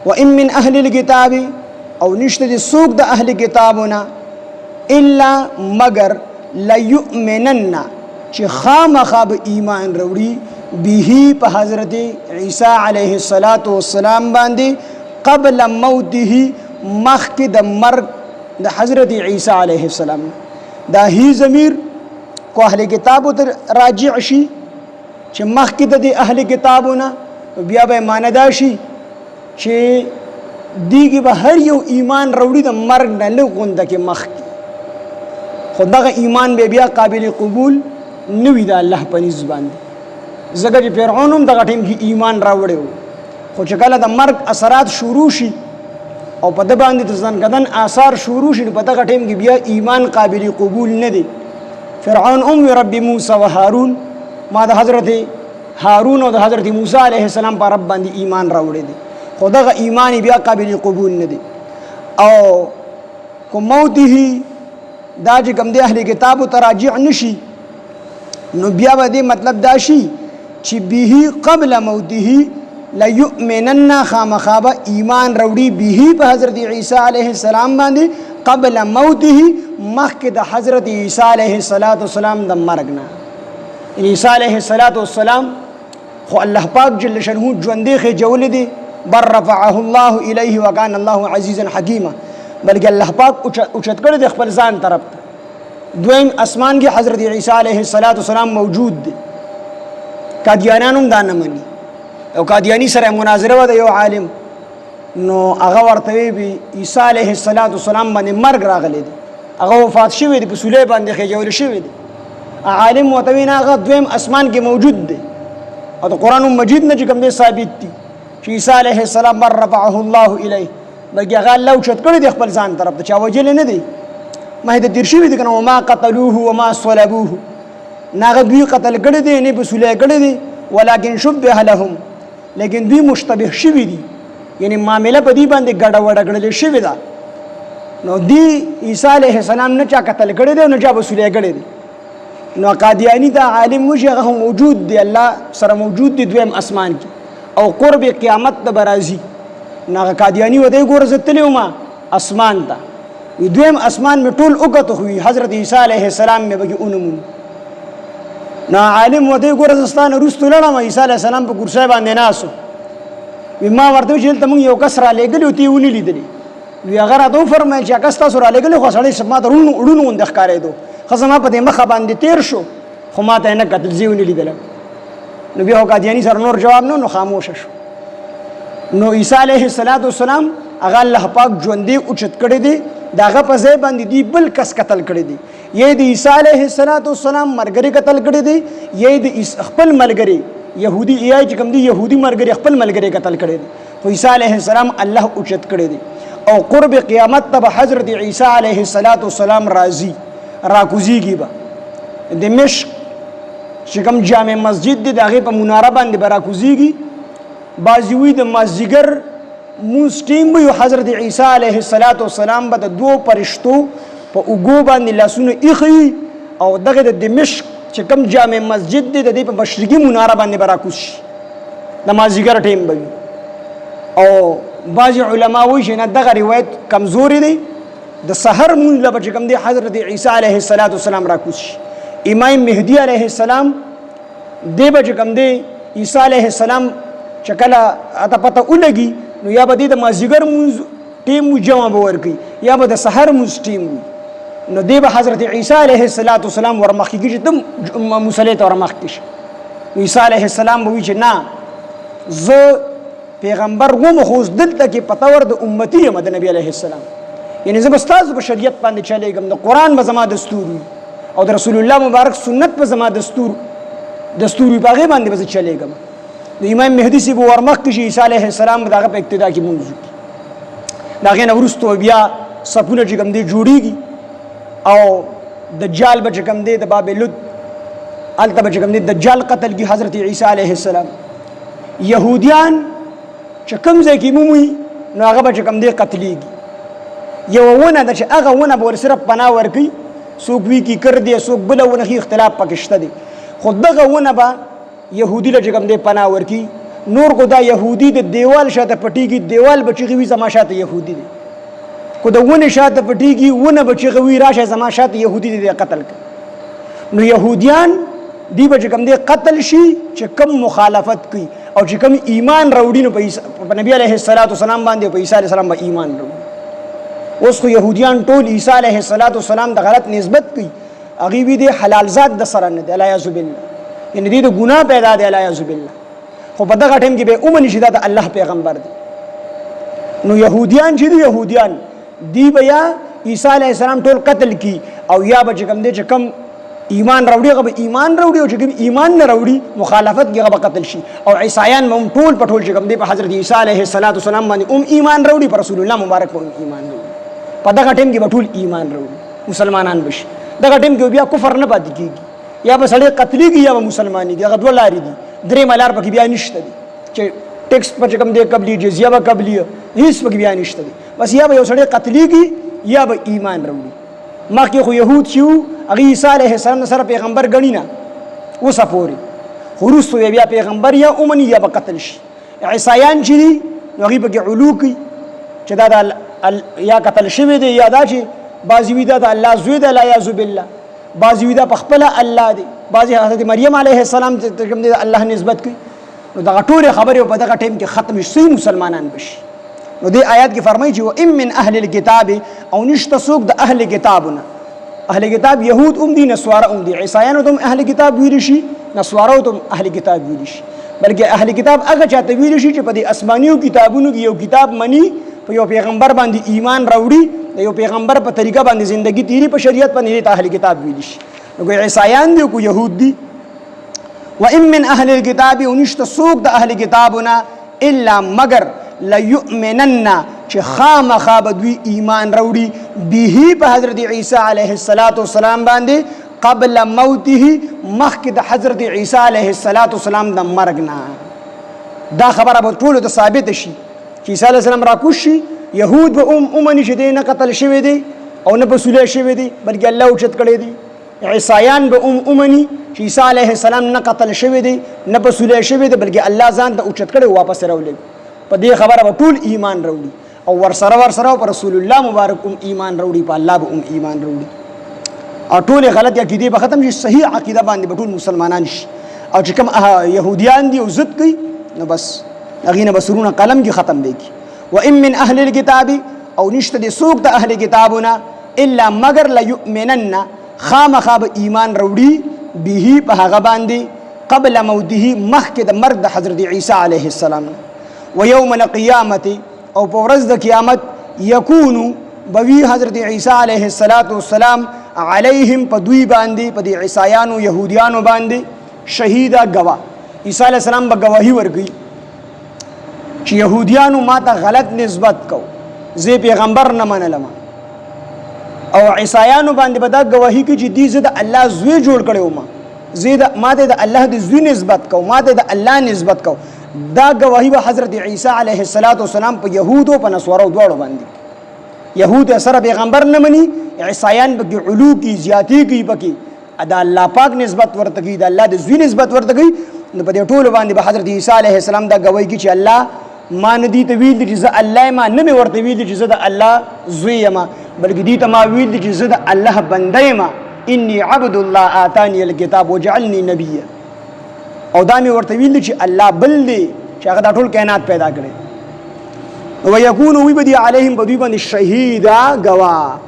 وان من اهل الكتاب او نشته د سوق د اهل کتابونه الا مگر ليؤمنن چې خامخا به ایمان وروړي به په حضرت عیسی علیه السلام باندې قبل موته مخکې د مرګ د حضرت عیسی علیه السلام دا هی ضمیر کو اهل کتابو ته راجع شي چې مخکې د اهل کتابونه بیا به معنی دا شي چې دیږي به هر یو ایمان وروړي د مرګ نه لغونده کې مخکې خو دغه ایمان به بیا قابل قبول نه وي د الله په نسبت باندې ځکه چې فرعون هم دغه ټیم کې ایمان راوړی و خو چې کله د مرګ اثرات شروع شي او په ده باندې د ځنکدن آثار شروع شي نو په دغه ټیم کې بیا ایمان قابل قبول نه دی فرعون ام رب موسی و هارون ما د حضرت هارون او د حضرت موسی علیه السلام په رب باندې ایمان راوړی دی خو دغه ایمان بیا قابل قبول نه دی او کو موته دا چې کوم د اهل کتابو ته راجع نشي نو بیا به دې مطلب دا شي چې به قبل موته ليؤمنن خامخابه ایمان وروړي به په حضرت عیسی علیه السلام باندې قبل موته مخکې د حضرت عیسی علیه السلام د مرګ نه عیسی علیه السلام خو الله پاک جل شانه ژوندې خېجولې دي بر رفعه الله الیه وکان الله عزیزا حکیما بلکې الله پاک اوچت کړی د خپل ځان طرف ته دویم اسمان کې حضرت عیسی علیه السلام موجود دی قادیانان هم دا نه مني او قادیانی سره مناظره و د یو عالم نو هغه ورته وی عیسی علیه السلام باندې مرګ راغلی دی هغه وفات شوی دی په سولې باندې خېجول شوی دی عالم وتوی نه هغه دویم اسمان کې موجود دی او د قران مجید نه چې کوم دی ثابت دی چې عیسی علیه السلام بر رفعه الله الیه بلکې هغه الله اوچت کړی دی خپل ځان طرف ته چا وجل نه دی ما د تیر شوی دی کنه وما قتلوه وما صلبوه ناغه دوی قتل کړی دی نه په سولې کړی دی ولکن شبه لهم لیکن دوی مشتبه شوی دي یعنی معاملې په دې باندې ګډه وډه کړل شوی دا نو دی عیسی علیه السلام نه چا قتل کړی دی نه چا وسولې کړی دی نو قادیانی دا عالم مشه هغه موجود دی الله سره موجود دی دویم اسمان کې او قرب قیامت د برازي نه قادیانی و دې ګور زتلې ما اسمان ته دویم اسمان می ټول وکته وي حضرت عیسی علیه السلام می بګي اونمون نا عالم و دې ګور زستان رستو لړم عیسی علیه السلام په کرسي باندې ناسو ما ورته چې ته مونږ یو کس را لګلو تی ونی لیدلی وی هغه راته فرمایي چې کس تاسو را لګلو خو سړی سم ما درونو وډونو د ښکارې دو خزما په دې مخه باندې تیر شو خو ما ته نه قتل زیونی لیدل نو بیا قادیانی سره نور جواب نو خاموش شو نو عیسی علیه السلام هغه الله پاک ژوندې اوچت کړی دی داغه په ځای باندې دی بل کس قتل کړی دی یې د عیسی علیه السلام مرګري قتل کړی دی یې د خپل ملګری يهودي ایای چې کوم دی يهودي مرګري خپل ملګری قتل کړی دی خو عیسی علیه السلام الله اوچت کړی دی او قرب قیامت ته حضرت عیسی علیه السلام راضی راکوزیږي به دمشق چې کوم جامع مسجد دی دغه په مناره باندې براکوزیږي بازی وی د مازیګر موستیم به حضرت عیسی علیه السلام به د دوه پرشتو په اوګو باندې لاسونه ایخي او دغه د دمشق چې کوم جامع مسجد دی د په مشرقي مناره باندې براکوش د مازیګر ټیم به او بعض علما وایي چې دغه روایت کمزوري دی د سحر مون له چې کوم دی حضرت عیسی علیه السلام راکوش امام مهدی علیه السلام دی به چې کوم دی عیسی علیه السلام چکلا اته پته ولګي نو یا به د مازیګر مونږ ټیم جمع باور کوي یا به د سحر مونږ ټیم نو دی به حضرت عیسی علیه السلام ورمخکې چې تم مصلی ته ورمخکې عیسی علیه السلام به وی چې نه زه پیغمبر وم خو دلته کې پته ور د امتی یم د نبی علیه السلام یعنی زه به ستاسو په شریعت باندې چلیږم د قرآن به زما دستور او د رسول الله مبارک سنت به زما دستور په هغې باندې به زه چلیږم د امام مهدي سی به ورمخکې شي عیسی علیه السلام به د هغه په ابتدا کې مونځ وکړي د هغې نه وروسته بیا صفونه چې کوم دی جوړېږي او دجال به چې کوم دی د باب لد هلته به چې کوم دی دجال قتل کی حضرت عیسی علیه السلام یهودیان چې کوم ځای کې مومي نو هغه به چې کوم دی قتلیږي یو ونه ده چې هغه ونه به ورسره پناه ورکوي څوک وي کې کر دی څوک بله ونه ښي اختلاف پکې شته دی خو دغه ونه به یهودي له چې کوم دی پناه ورکوي نور کو دا يهودي د دیوال شاته پټيږي دیوال بچيږي زما شاته يهودي دي کو د ونه شاته پټيږي ونه بچيږي راشه زما شاته يهودي دي قتل نو يهوديان دی به کوم دی قتل شي چې کوم مخالفت کوي او چې کوم ایمان راوړي نو په نبی عليه الصلاه والسلام باندې په عيسى عليه السلام باندې ایمان راوړي اوس خو يهوديان ټول عيسى عليه الصلاه والسلام د غلط نسبت کوي هغه وی دی حلال ذات د سره نه دی لا یعذ بالله یعنی دی د ګناه پیدا دی لا یعذ بالله خو په دغه ټیم کې به اومن شي د الله پیغمبر دی نو يهوديان چې دی يهوديان دی بیا عيسى عليه السلام ټول قتل کی او یا به کوم دی چې کوم ایمان راوړي هغه ایمان راوړي او چې ایمان نه راوړي مخالفت کې هغه قتل شي او عیسایان هم ټول پټول چې کوم دی په حضرت عیسی علیه السلام باندې ایمان راوړي پر رسول الله مبارک باندې ایمان راوړي په دغه ټیم کې ټول ایمان راوړي مسلمانان بشي دغه ټیم کې بیا کفر نه پاتې کیږي یا به سړی قتلېږي یا به مسلمانېږي هغه دوه لارې دي درې ملار پکې بیا نشته دي چې ټیکس پر چې کوم دی قبلي جزیه به قبلي هیڅ پکې بیا نشته دي بس یا به یو سړی قتلېږي یا به ایمان راوړي مخکې خو يهود چې هغه عیسی علیه السلام سره پیغمبر غنی نه اوسه پورې خو وروسته بیا پیغمبر یا اومني یا به قتل شي عیسایان چې دي نو هغوی پکې علو کوي چې دا یا قتل شوی دی یا دا چې بعضې وي دا د الله زوی دی لا یعذ بالله بعضې وي دا په خپله الله دی بعضې حضرت مریم علیه السلام ته کوم دی الله نسبت کوي نو دغه ټولې خبرې په دغه ټایم کې ختم شي مسلمانان بشي نو دې آیات کې فرمایي چې وان من اهل الكتاب او نشته څوک د اهل کتابونه اهل کتاب يهود دي نصارى دي عیسایانو هم اهل کتاب ویل شي نصارو هم اهل کتاب ویل شي بلکې اهل کتاب هغه چاته ویل شي چې په دې آسمانیو کتابونو کې یو کتاب مني په یو پیغمبر باندې ایمان راوړي د یو پیغمبر په طریقه باندې ژوندۍ تیری په شریعت باندې اهل کتاب ویل شي نو عیسایان دي کو يهود دي وان من اهل الكتاب ونشت سوق د اهل کتابنا الا مگر لا يؤمنن چې خامخا به دوی ایمان راوړي به په حضرت عیسی علیه السلام باندې قبل موته مخکې د حضرت عیسی علیه السلام د مرګ نه دا خبره به ټولو ته ثابت شي چې عیسی علیه السلام راکوز شي یهود به اومني چې دی نه قتل شوی دی او نه په سولی شوی دی بلکې الله اوچت کړی دی عیسایان به اومني چې عیسی علیه السلام نه قتل شوی دی نه په سولی شوی دی بلکې الله ځان ته اوچت کړی واپس راولېږي په دې خبره به ټول ایمان راوړي او ورسره پر رسول الله مبارک ایمان راوړي په الله به ایمان راوړي او ټول غلط عقیده به ختم شي صحیح عقیده باندې به ټول مسلمانان شي او چې کوم يهوديان دي او ضد کوي نو بس هغه نه بسرونه قلم کې ختم دی وان من اهل الكتاب او نشته دي سوق د اهل کتابونه الا مگر لا يؤمنن خامخا به ایمان راوړي به په هغه باندې قبل موته مخکې د مرګ د حضرت عیسی علیه السلام ويوم القيامه او په ورځ د قیامت یکونو بوی حضرت عیسی علیه السلام علیهم په دوی باندې په دې عیسایانو يهوديانو باندې شهیدا گواه عیسی علیه السلام به گواهی ورکړي چې يهوديانو ماته غلط نسبت کو زه پیغمبر نه منلم او عیسایانو باندې به دا گواهی کوي چې دې زه د الله زوی جوړ کړو ماته د الله د زوی نسبت کو ماته د الله نسبت کو دا گواهی به حضرت عیسی علیه السلام په یهودو په نصارو دواړو باندې یهود سره پیغمبر نه مني عیسایان به علو کی زیاتی کی پکې دا الله پاک نسبت ورته کوي دا الله د زوی نسبت ورته کوي نو په دې ټولو باندې به حضرت عیسی علیه السلام دا گواهی کوي چې الله ما نه دي ته ویل چې زه الله ما نه مې ورته ویل چې زه د الله زوی یم بلکې دې ته ما ویل چې زه د الله بنده یم انی عبد الله آتانی الکتاب وجعلنی نبیا او دا مې ورته ویل چې الله بل دی چې هغه دا ټول کائنات پیدا کړي ويكون وي بدي عليهم بدوی باندې شهیدا گواه